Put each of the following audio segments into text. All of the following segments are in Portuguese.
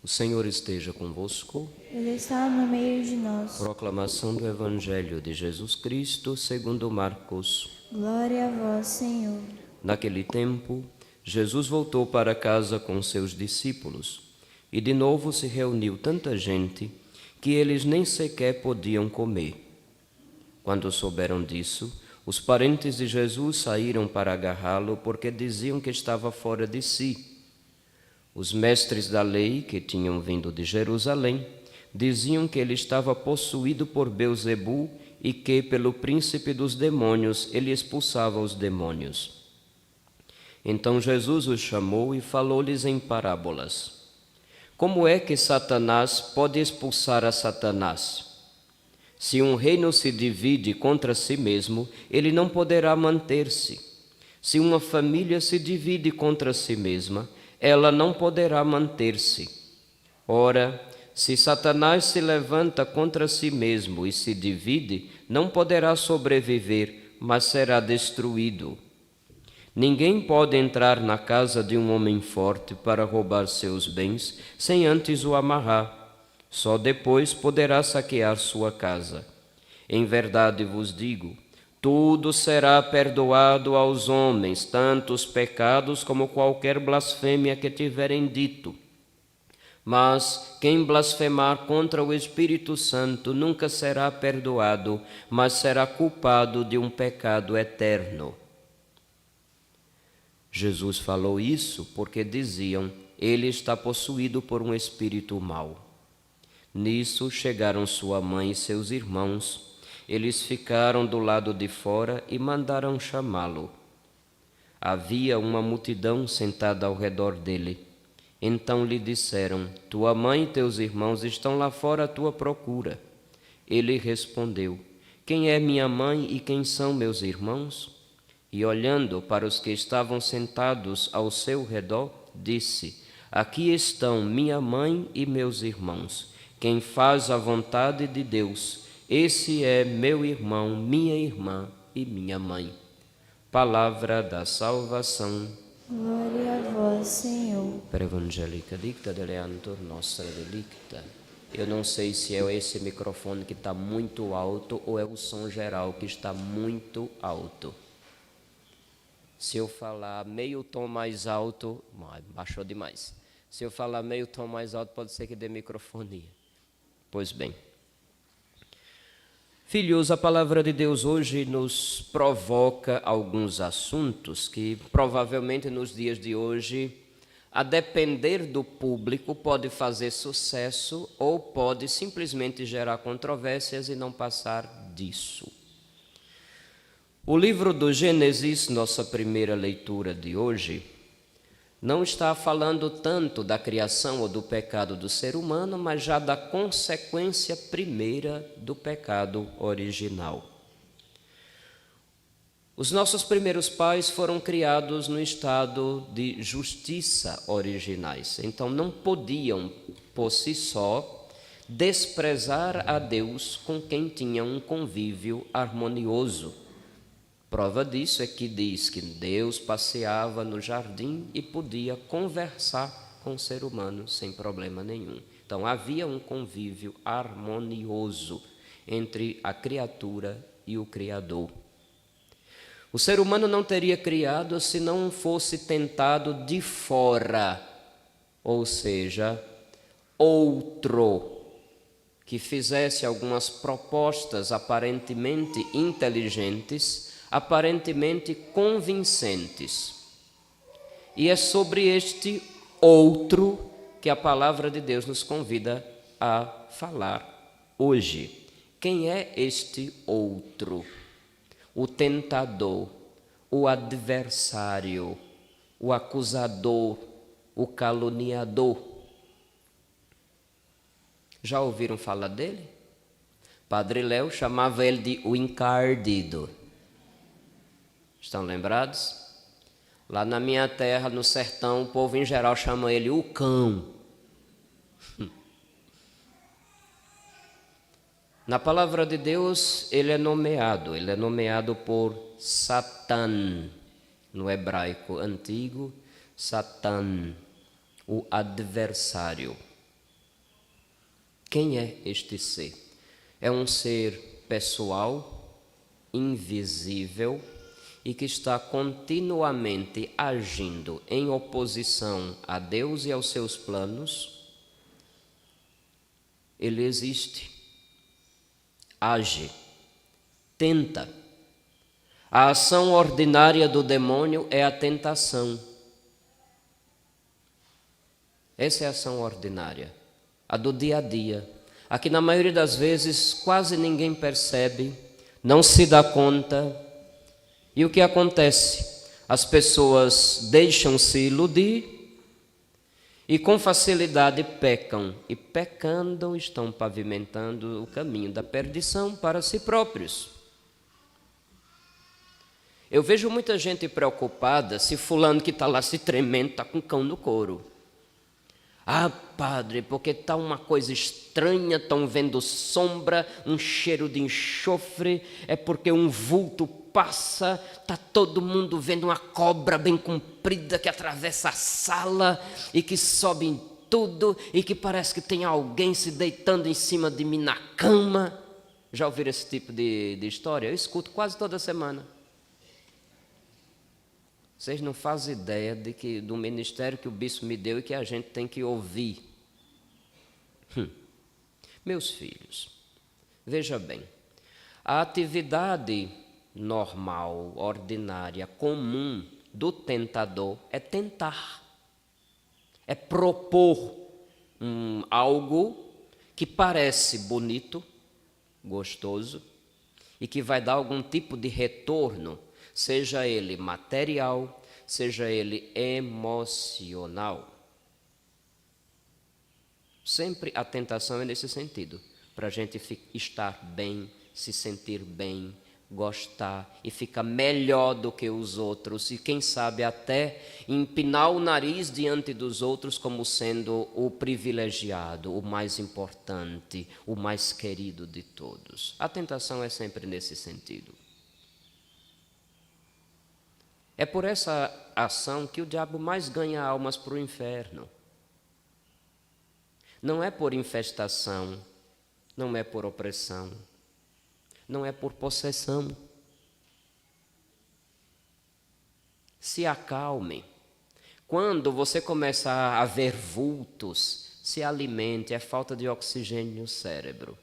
O Senhor esteja convosco. Ele está no meio de nós. Proclamação do Evangelho de Jesus Cristo segundo Marcos. Glória a vós, Senhor. Naquele tempo, Jesus voltou para casa com seus discípulos, e de novo se reuniu tanta gente que eles nem sequer podiam comer. Quando souberam disso, os parentes de Jesus saíram para agarrá-lo porque diziam que estava fora de si. Os mestres da lei, que tinham vindo de Jerusalém, diziam que ele estava possuído por Belzebu e que, pelo príncipe dos demônios, ele expulsava os demônios. Então Jesus os chamou e falou-lhes em parábolas. Como é que Satanás pode expulsar a Satanás? Se um reino se divide contra si mesmo, ele não poderá manter-se. Se uma família se divide contra si mesma, ela não poderá manter-se. Ora, se Satanás se levanta contra si mesmo e se divide, não poderá sobreviver, mas será destruído. Ninguém pode entrar na casa de um homem forte para roubar seus bens, sem antes o amarrar. Só depois poderá saquear sua casa. Em verdade vos digo, tudo será perdoado aos homens, tanto os pecados como qualquer blasfêmia que tiverem dito. Mas quem blasfemar contra o Espírito Santo nunca será perdoado, mas será culpado de um pecado eterno. Jesus falou isso porque diziam, ele está possuído por um espírito mau. Nisso chegaram sua mãe e seus irmãos. Eles ficaram do lado de fora e mandaram chamá-lo. Havia uma multidão sentada ao redor dele. Então lhe disseram, tua mãe e teus irmãos estão lá fora à tua procura. Ele respondeu, quem é minha mãe e quem são meus irmãos? E olhando para os que estavam sentados ao seu redor, disse, aqui estão minha mãe e meus irmãos. Quem faz a vontade de Deus, esse é meu irmão, minha irmã e minha mãe. Palavra da salvação. Glória a vós, Senhor. Per Evangelica dicta deleantur nostra delicta. Eu não sei se é esse microfone que está muito alto ou é o som geral que está muito alto. Se eu falar meio tom mais alto, baixou demais. Se eu falar meio tom mais alto, pode ser que dê microfonia. Pois bem. Filhos, a palavra de Deus hoje nos provoca alguns assuntos que provavelmente nos dias de hoje, a depender do público, pode fazer sucesso ou pode simplesmente gerar controvérsias e não passar disso. O livro do Gênesis, nossa primeira leitura de hoje, não está falando tanto da criação ou do pecado do ser humano, mas já da consequência primeira do pecado original. Os nossos primeiros pais foram criados no estado de justiça originais, então não podiam, por si só, desprezar a Deus com quem tinham um convívio harmonioso. Prova disso é que diz que Deus passeava no jardim e podia conversar com o ser humano sem problema nenhum. Então havia um convívio harmonioso entre a criatura e o Criador. O ser humano não teria criado se não fosse tentado de fora, ou seja, outro, que fizesse algumas propostas aparentemente inteligentes, aparentemente convincentes. E é sobre este outro que a palavra de Deus nos convida a falar hoje. Quem é este outro? O tentador, o adversário, o acusador, o caluniador. Já ouviram falar dele? Padre Léo chamava ele de o encardido. Estão lembrados? Lá na minha terra, no sertão, o povo em geral chama ele o cão. Na palavra de Deus, ele é nomeado por Satã, no hebraico antigo, Satã, o adversário. Quem é este ser? É um ser pessoal, invisível e que está continuamente agindo em oposição a Deus e aos seus planos. Ele existe, age, tenta. A ação ordinária do demônio é a tentação. Essa é a ação ordinária, a do dia a dia, a que na maioria das vezes quase ninguém percebe, não se dá conta. E o que acontece? As pessoas deixam-se iludir e com facilidade pecam, e pecando estão pavimentando o caminho da perdição para si próprios. Eu vejo muita gente preocupada se fulano que está lá se tremendo está com cão no couro. Ah, padre, porque está uma coisa estranha, estão vendo sombra, um cheiro de enxofre, é porque um vulto passa, está todo mundo vendo uma cobra bem comprida que atravessa a sala e que sobe em tudo e que parece que tem alguém se deitando em cima de mim na cama. Já ouviram esse tipo de história? Eu escuto quase toda semana. Vocês não fazem ideia do ministério que o bispo me deu e que a gente tem que ouvir. Meus filhos, veja bem, a atividade normal, ordinária, comum do tentador é tentar, é propor algo que parece bonito, gostoso e que vai dar algum tipo de retorno, seja ele material, seja ele emocional. Sempre a tentação é nesse sentido, para a gente estar bem, se sentir bem, gostar e ficar melhor do que os outros e quem sabe até empinar o nariz diante dos outros como sendo o privilegiado, o mais importante, o mais querido de todos. A tentação é sempre nesse sentido. É por essa ação que o diabo mais ganha almas para o inferno. Não é por infestação, não é por opressão, não é por possessão. Se acalme. Quando você começa a ver vultos, se alimente, é falta de oxigênio no cérebro.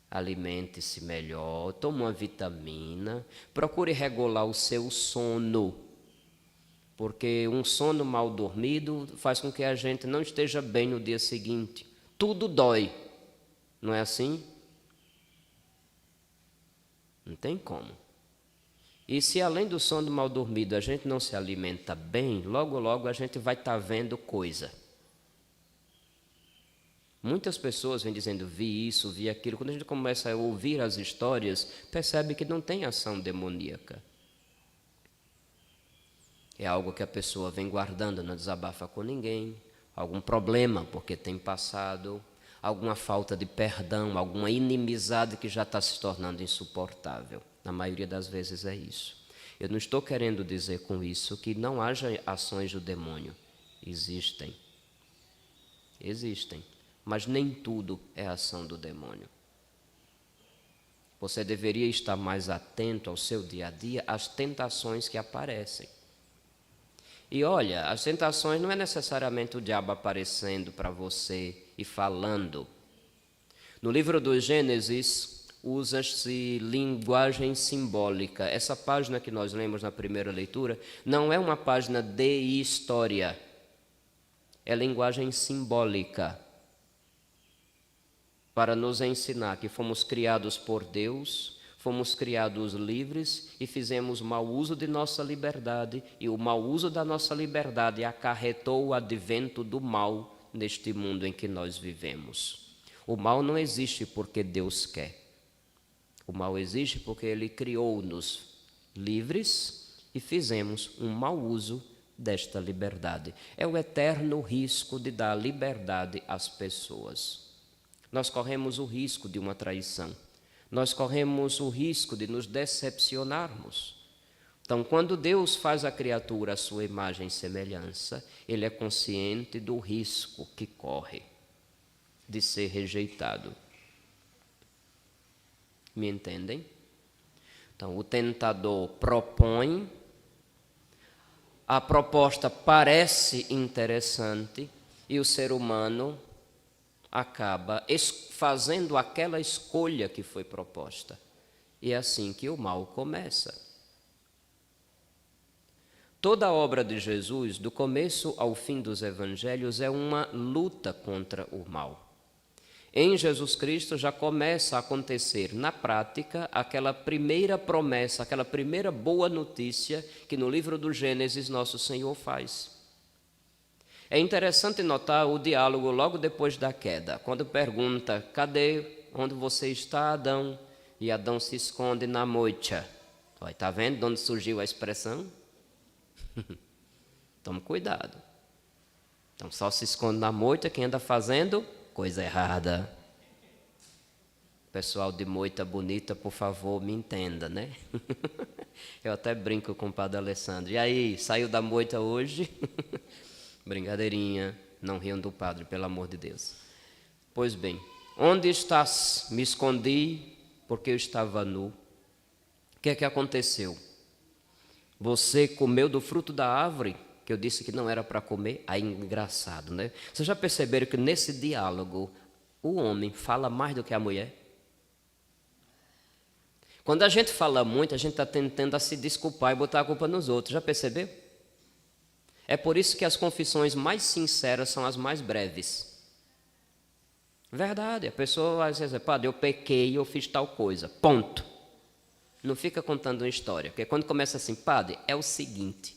Alimente-se melhor, tome uma vitamina, procure regular o seu sono, porque um sono mal dormido faz com que a gente não esteja bem no dia seguinte. Tudo dói, não é assim? Não tem como. E se além do sono mal dormido a gente não se alimenta bem, logo logo a gente vai estar vendo coisa. Muitas pessoas vêm dizendo, vi isso, vi aquilo. Quando a gente começa a ouvir as histórias, percebe que não tem ação demoníaca. É algo que a pessoa vem guardando, não desabafa com ninguém. Algum problema, porque tem passado. Alguma falta de perdão, alguma inimizade que já está se tornando insuportável. Na maioria das vezes é isso. Eu não estou querendo dizer com isso que não haja ações do demônio. Existem. Existem. Mas nem tudo é ação do demônio. Você deveria estar mais atento ao seu dia a dia, às tentações que aparecem. E olha, as tentações não é necessariamente o diabo aparecendo para você e falando. No livro do Gênesis, usa-se linguagem simbólica. Essa página que nós lemos na primeira leitura não é uma página de história, é linguagem simbólica. Para nos ensinar que fomos criados por Deus, fomos criados livres e fizemos mau uso de nossa liberdade, e o mau uso da nossa liberdade acarretou o advento do mal neste mundo em que nós vivemos. O mal não existe porque Deus quer. O mal existe porque Ele criou-nos livres e fizemos um mau uso desta liberdade. É o eterno risco de dar liberdade às pessoas. Nós corremos o risco de uma traição. Nós corremos o risco de nos decepcionarmos. Então, quando Deus faz a criatura à sua imagem e semelhança, Ele é consciente do risco que corre de ser rejeitado. Me entendem? Então, o tentador propõe, a proposta parece interessante e o ser humano acaba fazendo aquela escolha que foi proposta. E é assim que o mal começa. Toda a obra de Jesus, do começo ao fim dos evangelhos, é uma luta contra o mal. Em Jesus Cristo já começa a acontecer na prática aquela primeira promessa, aquela primeira boa notícia que no livro do Gênesis nosso Senhor faz. É interessante notar o diálogo logo depois da queda, quando pergunta: cadê, onde você está, Adão? E Adão se esconde na moita. Está vendo de onde surgiu a expressão? Tome cuidado. Então só se esconde na moita quem anda fazendo coisa errada. Pessoal de moita bonita, por favor, me entenda, né? Eu até brinco com o padre Alessandro. E aí, saiu da moita hoje? Brincadeirinha, não riam do padre, pelo amor de Deus. Pois bem, onde estás? Me escondi porque eu estava nu. O que é que aconteceu? Você comeu do fruto da árvore, que eu disse que não era para comer? Aí, engraçado, né? Vocês já perceberam que nesse diálogo o homem fala mais do que a mulher? Quando a gente fala muito, a gente está tentando a se desculpar e botar a culpa nos outros. Já percebeu? É por isso que as confissões mais sinceras são as mais breves. Verdade, a pessoa às vezes, padre, eu pequei, eu fiz tal coisa, ponto. Não fica contando uma história, porque quando começa assim, padre, é o seguinte,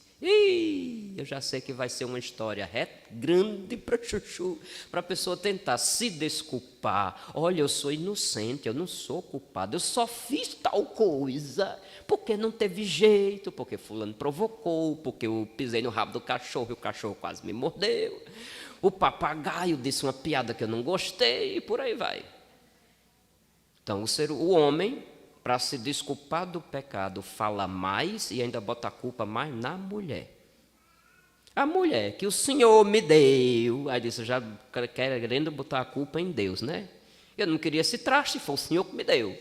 eu já sei que vai ser uma história grande para chuchu, para a pessoa tentar se desculpar. Olha, eu sou inocente, eu não sou culpado, eu só fiz tal coisa, porque não teve jeito, porque fulano provocou, porque eu pisei no rabo do cachorro e o cachorro quase me mordeu. O papagaio disse uma piada que eu não gostei e por aí vai. Então, o homem, para se desculpar do pecado, fala mais e ainda bota a culpa mais na mulher. A mulher que o Senhor me deu, aí disse, já querendo botar a culpa em Deus, né? Eu não queria esse traste, foi o Senhor que me deu.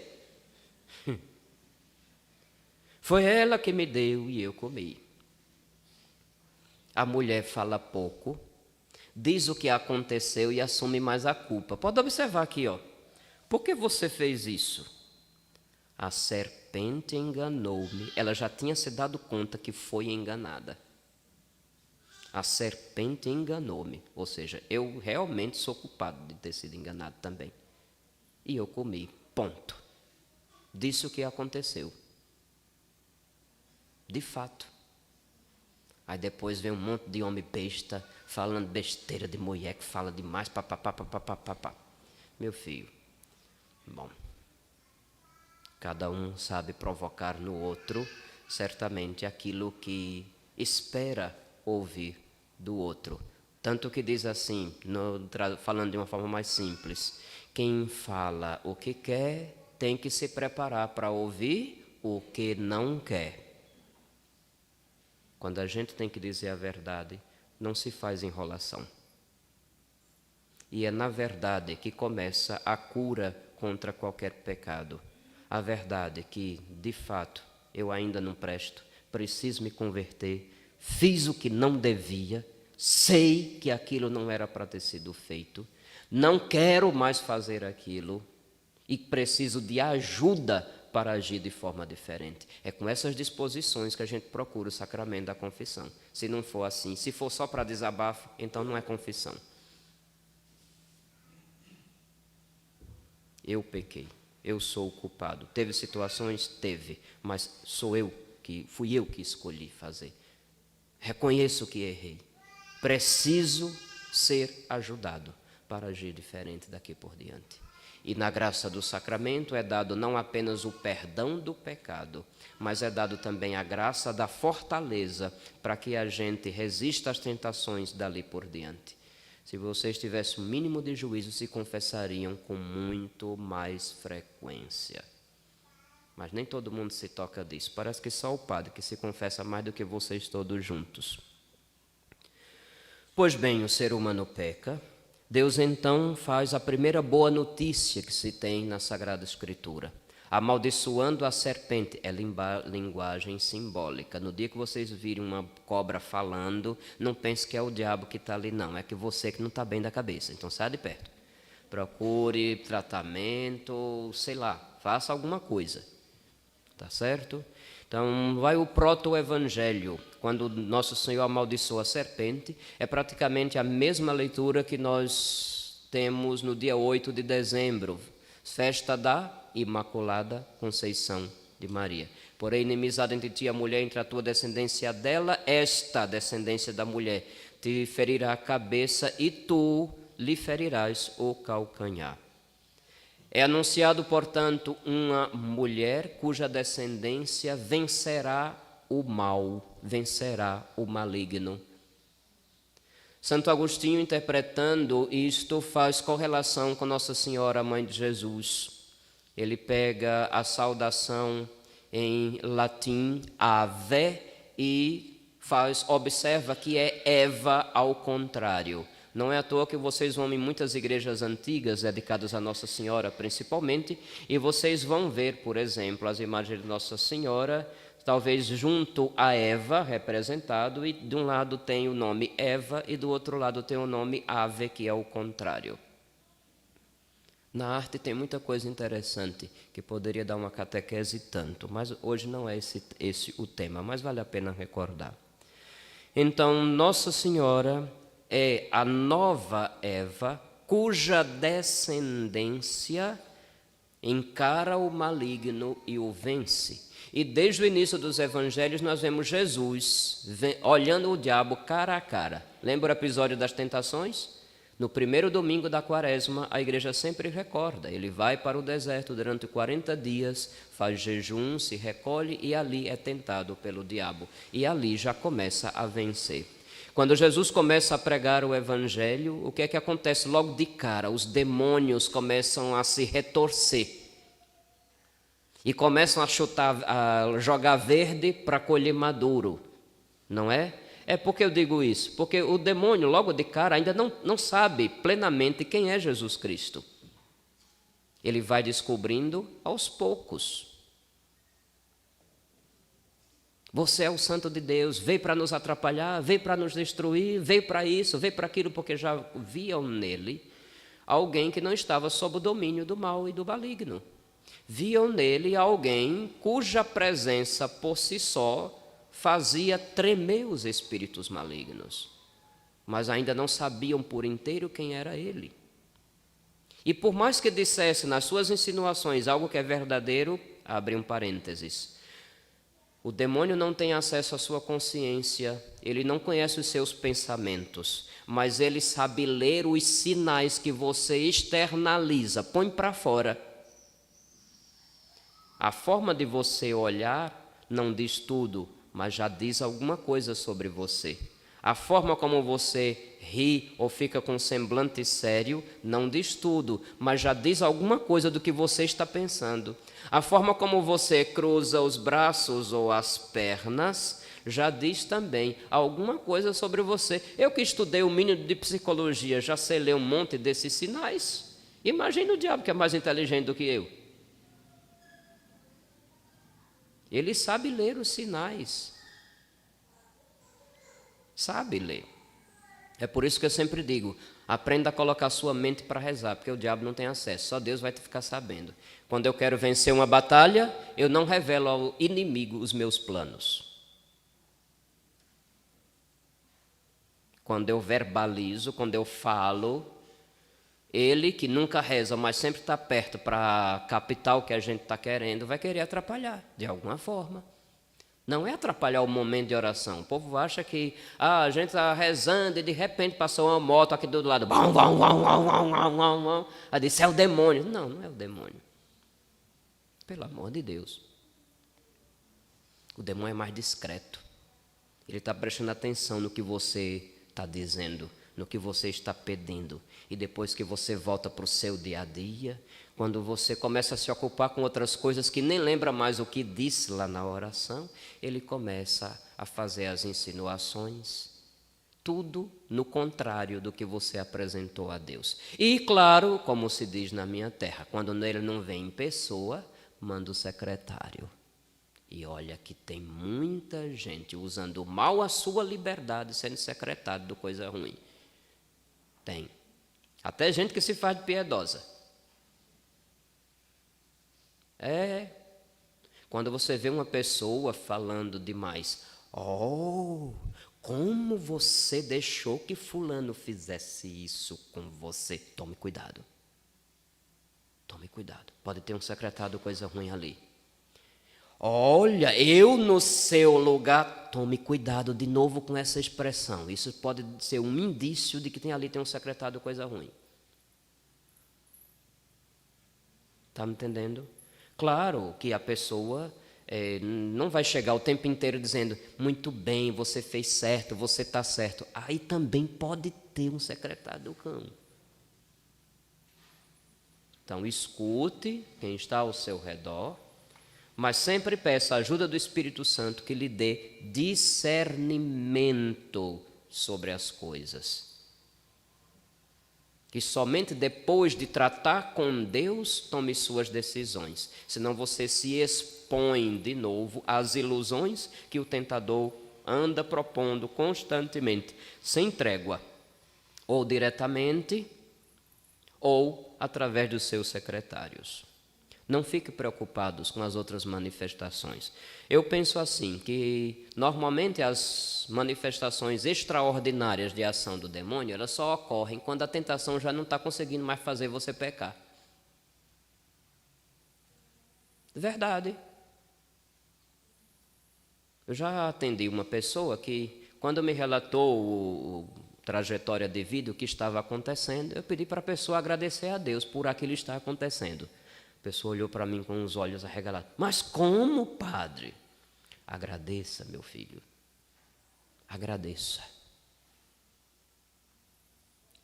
Foi ela que me deu e eu comi. A mulher fala pouco, diz o que aconteceu e assume mais a culpa. Pode observar aqui, ó. Por que você fez isso? A serpente enganou-me. Ela já tinha se dado conta que foi enganada. A serpente enganou-me. Ou seja, eu realmente sou culpado de ter sido enganado também. E eu comi. Ponto. Disse o que aconteceu. De fato. Aí depois vem um monte de homem besta, falando besteira de mulher que fala demais, papapá. Meu filho, bom, cada um sabe provocar no outro, certamente, aquilo que espera ouvir do outro. Tanto que diz assim, falando de uma forma mais simples, quem fala o que quer tem que se preparar para ouvir o que não quer. Quando a gente tem que dizer a verdade, não se faz enrolação. E é na verdade que começa a cura contra qualquer pecado. A verdade que, de fato, eu ainda não presto, preciso me converter, fiz o que não devia, sei que aquilo não era para ter sido feito, não quero mais fazer aquilo e preciso de ajuda para agir de forma diferente. É com essas disposições que a gente procura o sacramento da confissão. Se não for assim, se for só para desabafo, então não é confissão. Eu pequei, eu sou o culpado. Teve situações? Teve, mas fui eu que escolhi fazer. Reconheço que errei. Preciso ser ajudado para agir diferente daqui por diante. E na graça do sacramento é dado não apenas o perdão do pecado, mas é dado também a graça da fortaleza para que a gente resista às tentações dali por diante. Se vocês tivessem o mínimo de juízo, se confessariam com muito mais frequência. Mas nem todo mundo se toca disso. Parece que só o padre que se confessa mais do que vocês todos juntos. Pois bem, o ser humano peca. Deus então faz a primeira boa notícia que se tem na Sagrada Escritura. Amaldiçoando a serpente, é linguagem simbólica. No dia que vocês virem uma cobra falando, não pense que é o diabo que está ali, não. É que você que não está bem da cabeça. Então sai de perto. Procure tratamento, sei lá, faça alguma coisa. Tá certo? Então vai o proto-evangelho. Quando Nosso Senhor amaldiçoa a serpente, é praticamente a mesma leitura que nós temos no dia 8 de dezembro, festa da Imaculada Conceição de Maria. Porém, inimizade entre ti e a mulher, entre a tua descendência dela, esta descendência da mulher te ferirá a cabeça e tu lhe ferirás o calcanhar. É anunciado, portanto, uma mulher cuja descendência vencerá o mal, vencerá o maligno. Santo Agostinho, interpretando isto, faz correlação com Nossa Senhora, Mãe de Jesus. Ele pega a saudação em latim, ave, e observa que é Eva ao contrário. Não é à toa que vocês vão em muitas igrejas antigas, dedicadas a Nossa Senhora principalmente, e vocês vão ver, por exemplo, as imagens de Nossa Senhora, talvez junto a Eva, representado, e de um lado tem o nome Eva e do outro lado tem o nome Ave, que é o contrário. Na arte tem muita coisa interessante que poderia dar uma catequese tanto, mas hoje não é esse o tema, mas vale a pena recordar. Então, Nossa Senhora é a nova Eva, cuja descendência encara o maligno e o vence. E desde o início dos evangelhos nós vemos Jesus olhando o diabo cara a cara. Lembra o episódio das tentações? No primeiro domingo da quaresma, a igreja sempre recorda. Ele vai para o deserto durante 40 dias, faz jejum, se recolhe e ali é tentado pelo diabo. E ali já começa a vencer. Quando Jesus começa a pregar o evangelho, o que é que acontece logo de cara? Os demônios começam a se retorcer e começam a jogar verde para colher maduro, não é? É porque eu digo isso, porque o demônio logo de cara ainda não sabe plenamente quem é Jesus Cristo. Ele vai descobrindo aos poucos. Você é o Santo de Deus, veio para nos atrapalhar, veio para nos destruir, veio para isso, veio para aquilo, porque já viam nele alguém que não estava sob o domínio do mal e do maligno. Viam nele alguém cuja presença por si só fazia tremer os espíritos malignos, mas ainda não sabiam por inteiro quem era ele. E por mais que dissesse nas suas insinuações algo que é verdadeiro, abre um parênteses, o demônio não tem acesso à sua consciência, ele não conhece os seus pensamentos, mas ele sabe ler os sinais que você externaliza, põe para fora. A forma de você olhar não diz tudo, mas já diz alguma coisa sobre você. A forma como você ri ou fica com um semblante sério não diz tudo, mas já diz alguma coisa do que você está pensando. A forma como você cruza os braços ou as pernas já diz também alguma coisa sobre você. Eu que estudei o mínimo de psicologia, já sei ler um monte desses sinais. Imagina o diabo que é mais inteligente do que eu. Ele sabe ler os sinais. Sabe ler. É por isso que eu sempre digo, aprenda a colocar sua mente para rezar, porque o diabo não tem acesso, só Deus vai ficar sabendo. Quando eu quero vencer uma batalha, eu não revelo ao inimigo os meus planos. Quando eu verbalizo, quando eu falo, ele que nunca reza, mas sempre está perto para captar o que a gente está querendo, vai querer atrapalhar, de alguma forma. Não é atrapalhar o momento de oração. O povo acha que a gente está rezando e de repente passou uma moto aqui do outro lado. Aí disse, é o demônio. Não, não é o demônio. Pelo amor de Deus. O demônio é mais discreto. Ele está prestando atenção no que você está dizendo, no que você está pedindo. E depois que você volta para o seu dia a dia, quando você começa a se ocupar com outras coisas que nem lembra mais o que disse lá na oração, ele começa a fazer as insinuações tudo no contrário do que você apresentou a Deus. E claro, como se diz na minha terra, quando ele não vem em pessoa, manda o secretário. E olha que tem muita gente usando mal a sua liberdade, sendo secretário de coisa ruim. Tem. Até gente que se faz de piedosa. Quando você vê uma pessoa falando demais, como você deixou que fulano fizesse isso com você? Tome cuidado. Tome cuidado. Pode ter um secretário de coisa ruim ali. Olha, eu no seu lugar, tome cuidado de novo com essa expressão. Isso pode ser um indício de que ali tem um secretário de coisa ruim. Está me entendendo? Claro que a pessoa não vai chegar o tempo inteiro dizendo, muito bem, você fez certo, você está certo. Aí também pode ter um secretário do cão. Então, escute quem está ao seu redor, mas sempre peça a ajuda do Espírito Santo que lhe dê discernimento sobre as coisas. Que somente depois de tratar com Deus, tome suas decisões. Senão você se expõe de novo às ilusões que o tentador anda propondo constantemente, sem trégua, ou diretamente, ou através dos seus secretários. Não fique preocupados com as outras manifestações. Eu penso assim, que normalmente as manifestações extraordinárias de ação do demônio, elas só ocorrem quando a tentação já não está conseguindo mais fazer você pecar. Verdade. Eu já atendi uma pessoa que, quando me relatou a trajetória de vida, o que estava acontecendo, eu pedi para a pessoa agradecer a Deus por aquilo que está acontecendo. A pessoa olhou para mim com os olhos arregalados. Mas como, padre? Agradeça, meu filho. Agradeça.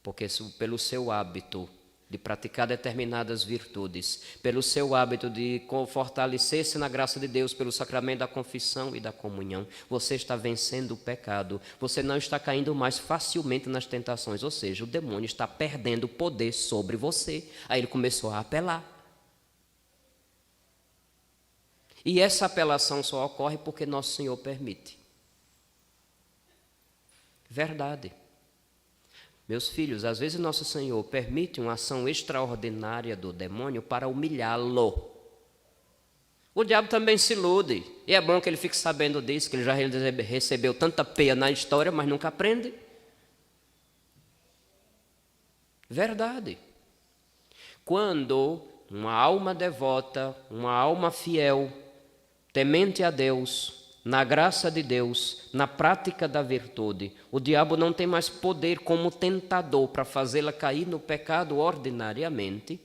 Porque pelo seu hábito de praticar determinadas virtudes, pelo seu hábito de fortalecer-se na graça de Deus, pelo sacramento da confissão e da comunhão, você está vencendo o pecado. Você não está caindo mais facilmente nas tentações. Ou seja, o demônio está perdendo o poder sobre você. Aí ele começou a apelar. E essa apelação só ocorre porque Nosso Senhor permite. Verdade. Meus filhos, às vezes Nosso Senhor permite uma ação extraordinária do demônio para humilhá-lo. O diabo também se ilude. E é bom que ele fique sabendo disso, que ele já recebeu tanta peia na história, mas nunca aprende. Verdade. Quando uma alma devota, uma alma fiel, temente a Deus, na graça de Deus, na prática da virtude, o diabo não tem mais poder como tentador para fazê-la cair no pecado ordinariamente.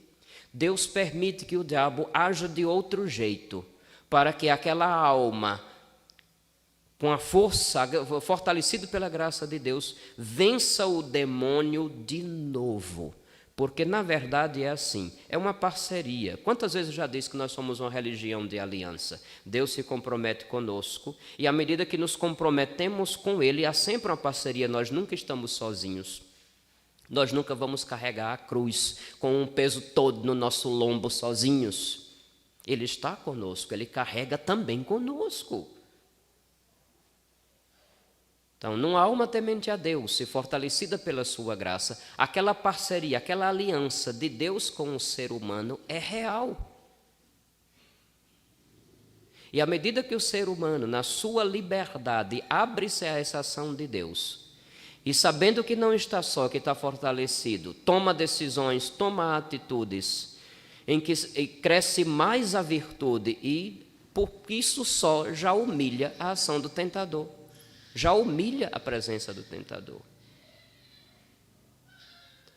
Deus permite que o diabo haja de outro jeito, para que aquela alma, com a força, fortalecida pela graça de Deus, vença o demônio de novo. Porque, na verdade, é assim, é uma parceria. Quantas vezes eu já disse que nós somos uma religião de aliança? Deus se compromete conosco e, à medida que nos comprometemos com Ele, há sempre uma parceria, nós nunca estamos sozinhos. Nós nunca vamos carregar a cruz com um peso todo no nosso lombo sozinhos. Ele está conosco, Ele carrega também conosco. Então, numa alma temente a Deus, se fortalecida pela sua graça, aquela parceria, aquela aliança de Deus com o ser humano é real. E à medida que o ser humano, na sua liberdade, abre-se a essa ação de Deus, e sabendo que não está só, que está fortalecido, toma decisões, toma atitudes, em que cresce mais a virtude e, por isso só, já humilha a ação do tentador. Já humilha a presença do tentador.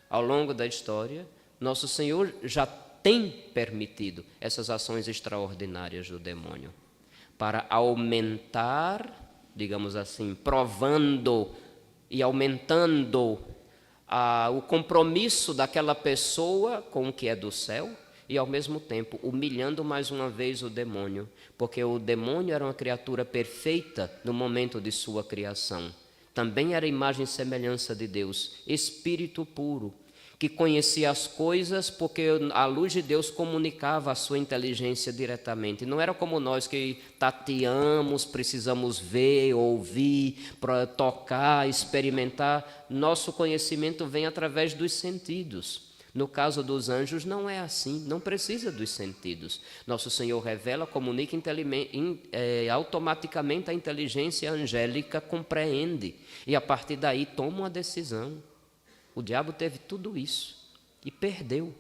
Ao longo da história, Nosso Senhor já tem permitido essas ações extraordinárias do demônio para aumentar, digamos assim, provando e aumentando o compromisso daquela pessoa com o que é do céu e, ao mesmo tempo, humilhando mais uma vez o demônio, porque o demônio era uma criatura perfeita no momento de sua criação. também era imagem e semelhança de Deus, espírito puro, que conhecia as coisas porque a luz de Deus comunicava a sua inteligência diretamente. Não era como nós que tateamos, precisamos ver, ouvir, tocar, experimentar. Nosso conhecimento vem através dos sentidos. No caso dos anjos não é assim, não precisa dos sentidos. Nosso Senhor revela, comunica automaticamente, a inteligência angélica compreende e a partir daí toma uma decisão. O diabo teve tudo isso e perdeu.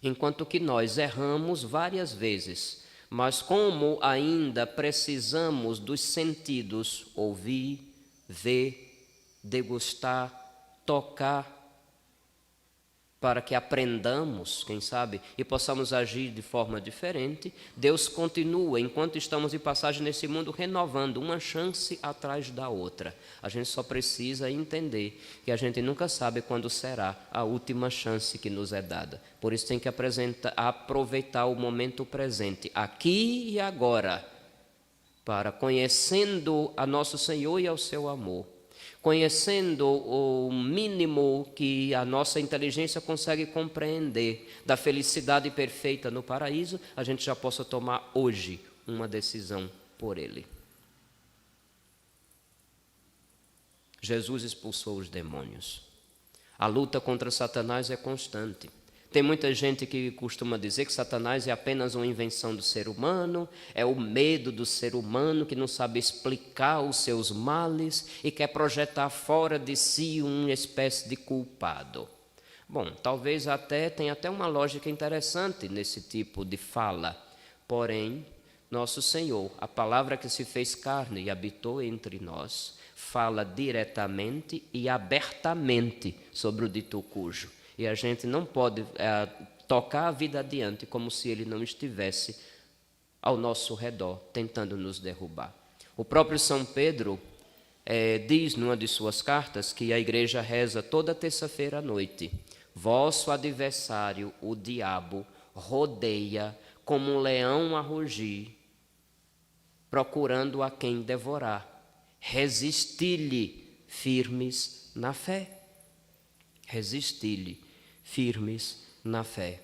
Enquanto que nós erramos várias vezes, mas como ainda precisamos dos sentidos, ouvir, ver, degustar, tocar, para que aprendamos, quem sabe, e possamos agir de forma diferente, Deus continua, enquanto estamos de passagem nesse mundo, renovando uma chance atrás da outra. A gente só precisa entender que a gente nunca sabe quando será a última chance que nos é dada. Por isso tem que aproveitar o momento presente, aqui e agora, para, conhecendo a nosso Senhor e ao seu amor, conhecendo o mínimo que a nossa inteligência consegue compreender da felicidade perfeita no paraíso, a gente já possa tomar hoje uma decisão por Ele. Jesus expulsou os demônios. A luta contra Satanás é constante. Tem muita gente que costuma dizer que Satanás é apenas uma invenção do ser humano, é o medo do ser humano que não sabe explicar os seus males e quer projetar fora de si uma espécie de culpado. Bom, talvez tenha até uma lógica interessante nesse tipo de fala, porém, nosso Senhor, a palavra que se fez carne e habitou entre nós, fala diretamente e abertamente sobre o dito cujo. E a gente não pode tocar a vida adiante como se ele não estivesse ao nosso redor, tentando nos derrubar. O próprio São Pedro diz numa de suas cartas que a igreja reza toda terça-feira à noite: vosso adversário, o diabo, rodeia como um leão a rugir, procurando a quem devorar. Resisti-lhe firmes na fé. Resisti-lhe firmes na fé.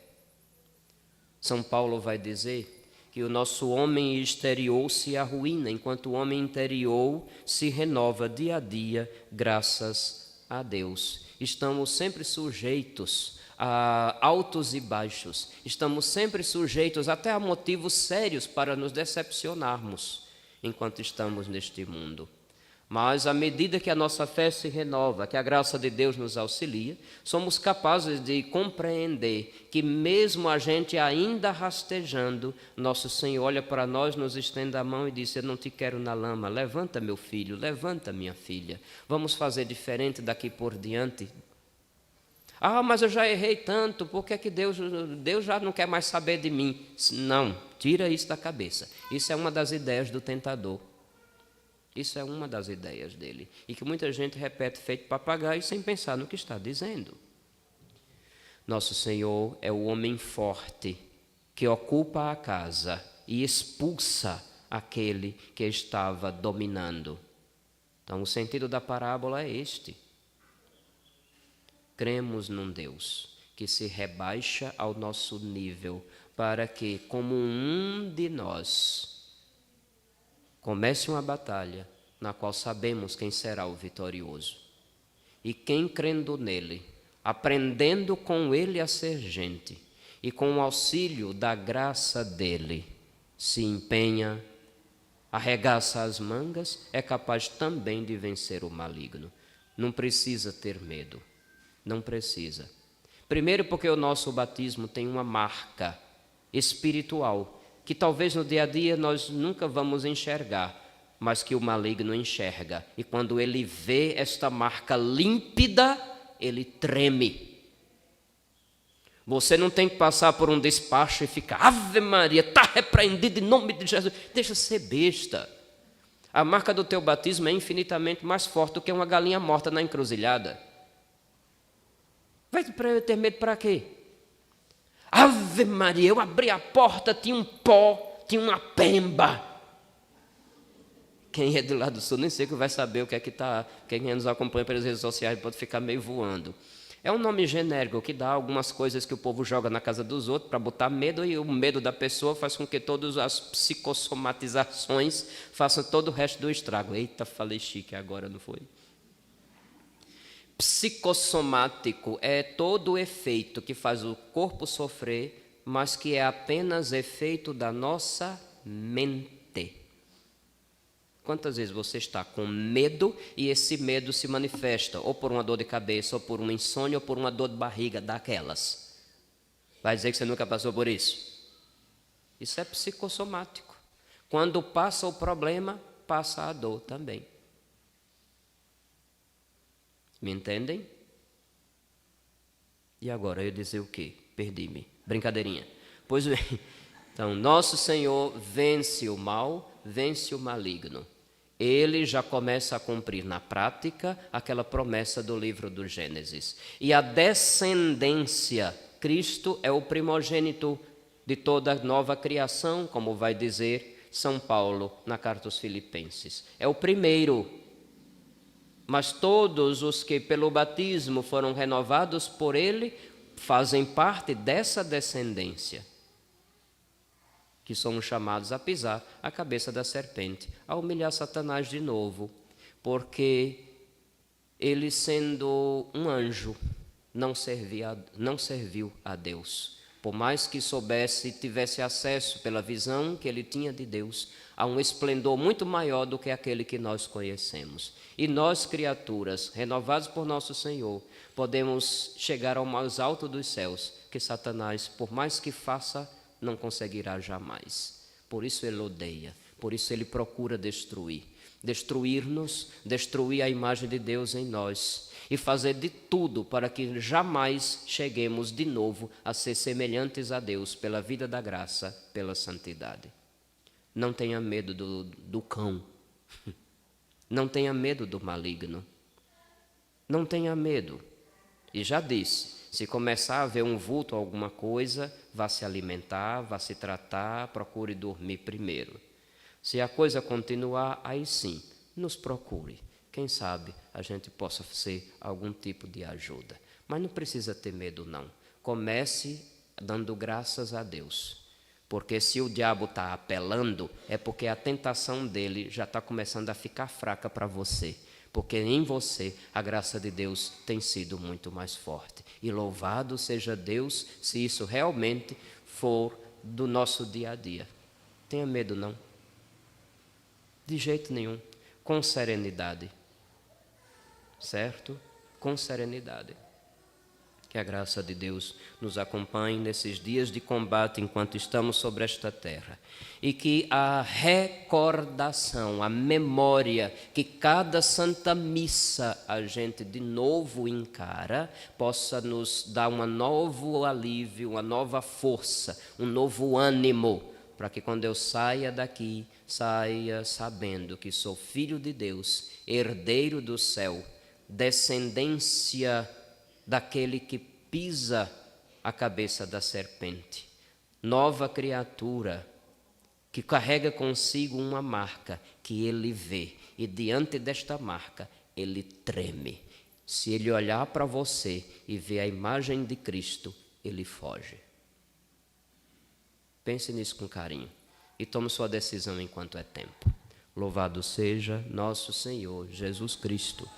São Paulo vai dizer que o nosso homem exterior se arruína, enquanto o homem interior se renova dia a dia, graças a Deus. Estamos sempre sujeitos a altos e baixos, estamos sempre sujeitos até a motivos sérios para nos decepcionarmos enquanto estamos neste mundo. Mas à medida que a nossa fé se renova, que a graça de Deus nos auxilia, somos capazes de compreender que mesmo a gente ainda rastejando, nosso Senhor olha para nós, nos estende a mão e diz: eu não te quero na lama, levanta meu filho, levanta minha filha, vamos fazer diferente daqui por diante. Ah, mas eu já errei tanto, por que é que Deus já não quer mais saber de mim? Não, tira isso da cabeça, isso é uma das ideias do tentador. Isso é uma das ideias dele, e que muita gente repete feito papagaio sem pensar no que está dizendo. Nosso Senhor é o homem forte que ocupa a casa e expulsa aquele que estava dominando. Então, o sentido da parábola é este. Cremos num Deus que se rebaixa ao nosso nível para que, como um de nós, comece uma batalha na qual sabemos quem será o vitorioso. E quem crendo nele, aprendendo com ele a ser gente, e com o auxílio da graça dele, se empenha, arregaça as mangas, é capaz também de vencer o maligno. Não precisa ter medo, não precisa. Primeiro porque o nosso batismo tem uma marca espiritual, que talvez no dia a dia nós nunca vamos enxergar, mas que o maligno enxerga. E quando ele vê esta marca límpida, ele treme. Você não tem que passar por um despacho e ficar: Ave Maria, está repreendido em nome de Jesus. Deixa ser besta. A marca do teu batismo é infinitamente mais forte do que uma galinha morta na encruzilhada. Vai ter medo para quê? Ave Maria, eu abri a porta, tinha um pó, tinha uma pemba. Quem é do lado sul nem sei que vai saber o que é que está. Quem nos acompanha pelas redes sociais pode ficar meio voando. É um nome genérico que dá algumas coisas que o povo joga na casa dos outros para botar medo, e o medo da pessoa faz com que todas as psicossomatizações façam todo o resto do estrago. Eita, falei chique agora, não foi? Psicossomático é todo o efeito que faz o corpo sofrer, mas que é apenas efeito da nossa mente. Quantas vezes você está com medo e esse medo se manifesta ou por uma dor de cabeça, ou por uma insônia, ou por uma dor de barriga daquelas? Vai dizer que você nunca passou por isso? Isso é psicossomático. Quando passa o problema, passa a dor também. Me entendem? E agora eu ia dizer o quê? Perdi-me. Brincadeirinha. Pois bem, então, nosso Senhor vence o mal, vence o maligno. Ele já começa a cumprir na prática aquela promessa do livro do Gênesis. E a descendência, Cristo é o primogênito de toda nova criação, como vai dizer São Paulo na carta aos Filipenses. É o primeiro. Mas todos os que pelo batismo foram renovados por ele fazem parte dessa descendência, que somos chamados a pisar a cabeça da serpente, a humilhar Satanás de novo, porque ele, sendo um anjo, não serviu a Deus. Por mais que soubesse e tivesse acesso pela visão que ele tinha de Deus, a um esplendor muito maior do que aquele que nós conhecemos. E nós, criaturas, renovados por nosso Senhor, podemos chegar ao mais alto dos céus, que Satanás, por mais que faça, não conseguirá jamais. Por isso ele odeia, por isso ele procura destruir-nos, destruir a imagem de Deus em nós e fazer de tudo para que jamais cheguemos de novo a ser semelhantes a Deus pela vida da graça, pela santidade. Não tenha medo do cão, não tenha medo do maligno, não tenha medo. E já disse, se começar a ver um vulto ou alguma coisa, vá se alimentar, vá se tratar, procure dormir primeiro. Se a coisa continuar, aí sim, nos procure. Quem sabe a gente possa ser algum tipo de ajuda. Mas não precisa ter medo, não. Comece dando graças a Deus. Porque se o diabo está apelando, é porque a tentação dele já está começando a ficar fraca para você. Porque em você a graça de Deus tem sido muito mais forte. E louvado seja Deus se isso realmente for do nosso dia a dia. Tenha medo não. De jeito nenhum. Com serenidade. Certo? Com serenidade. Que a graça de Deus nos acompanhe nesses dias de combate enquanto estamos sobre esta terra. E que a recordação, a memória que cada Santa Missa a gente de novo encara, possa nos dar um novo alívio, uma nova força, um novo ânimo, para que quando eu saia daqui, saia sabendo que sou filho de Deus, herdeiro do céu, descendência daquele que pisa a cabeça da serpente, nova criatura que carrega consigo uma marca que ele vê, e diante desta marca ele treme. Se ele olhar para você e ver a imagem de Cristo, ele foge. Pense nisso com carinho e tome sua decisão enquanto é tempo. Louvado seja nosso Senhor Jesus Cristo.